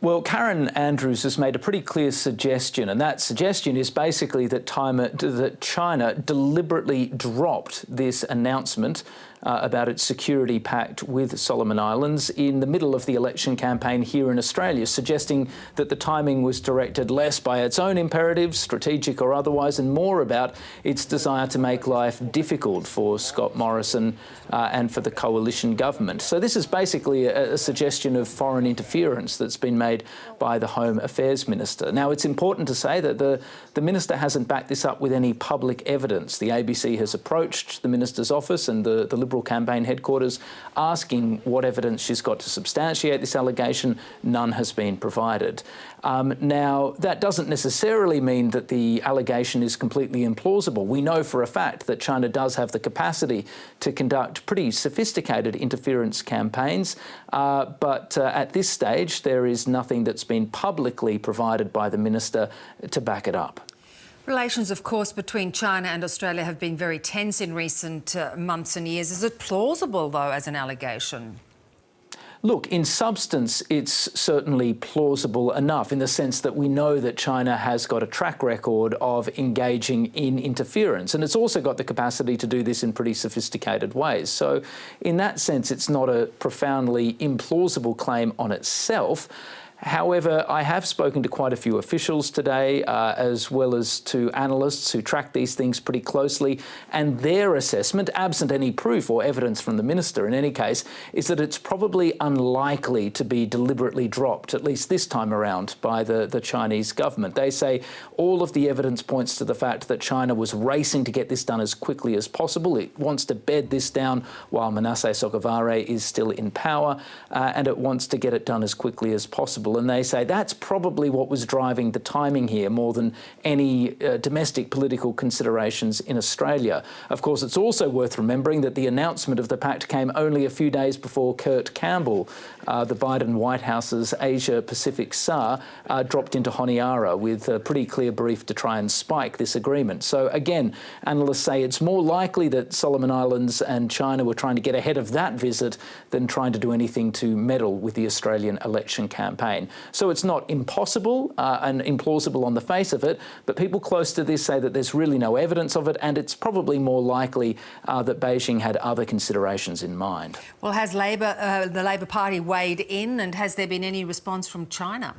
Well, Karen Andrews has made a pretty clear suggestion, and that suggestion is basically that China deliberately dropped this announcement about its security pact with Solomon Islands in the middle of the election campaign here in Australia, suggesting that the timing was directed less by its own imperatives, strategic or otherwise, and more about its desire to make life difficult for Scott Morrison and for the coalition government. So this is basically a suggestion of foreign interference that's been made by the Home Affairs Minister. Now, it's important to say that the Minister hasn't backed this up with any public evidence. The ABC has approached the Minister's office and the Liberal campaign headquarters asking what evidence she's got to substantiate this allegation. None has been provided. Now, that doesn't necessarily mean that the allegation is completely implausible. We know for a fact that China does have the capacity to conduct pretty sophisticated interference campaigns, but at this stage there is nothing that's been publicly provided by the Minister to back it up. Relations, of course, between China and Australia have been very tense in recent months and years. Is it plausible, though, as an allegation? Look, in substance, it's certainly plausible enough in the sense that we know that China has got a track record of engaging in interference, and it's also got the capacity to do this in pretty sophisticated ways. So in that sense, it's not a profoundly implausible claim on itself. However, I have spoken to quite a few officials today, as well as to analysts who track these things pretty closely, and their assessment, absent any proof or evidence from the Minister in any case, is that it's probably unlikely to be deliberately dropped, at least this time around, by the Chinese government. They say all of the evidence points to the fact that China was racing to get this done as quickly as possible. It wants to bed this down while Manasseh Sogavare is still in power, and it wants to get it done as quickly as possible. And they say that's probably what was driving the timing here more than any domestic political considerations in Australia. Of course, it's also worth remembering that the announcement of the pact came only a few days before Kurt Campbell, the Biden White House's Asia-Pacific SAR, dropped into Honiara with a pretty clear brief to try and spike this agreement. So again, analysts say it's more likely that Solomon Islands and China were trying to get ahead of that visit than trying to do anything to meddle with the Australian election campaign. So it's not impossible and implausible on the face of it, but people close to this say that there's really no evidence of it, and it's probably more likely that Beijing had other considerations in mind. Well, has the Labor Party weighed in, and has there been any response from China?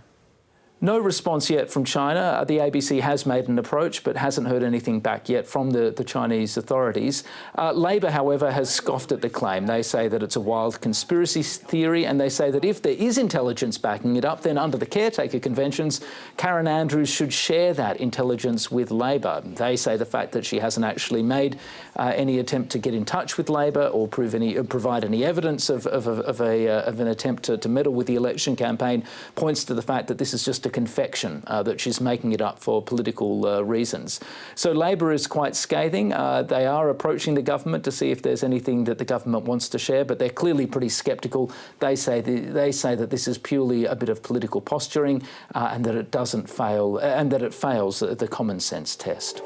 No response yet from China. The ABC has made an approach but hasn't heard anything back yet from the Chinese authorities. Labor, however, has scoffed at the claim. They say that it's a wild conspiracy theory, and they say that if there is intelligence backing it up, then under the caretaker conventions, Karen Andrews should share that intelligence with Labor. They say the fact that she hasn't actually made any attempt to get in touch with Labor or provide any evidence of an attempt to meddle with the election campaign points to the fact that this is just a confection, that she's making it up for political reasons. So Labor is quite scathing. They are approaching the government to see if there's anything that the government wants to share, but they're clearly pretty sceptical. They say that this is purely a bit of political posturing and that it doesn't fail, and that it fails the common sense test.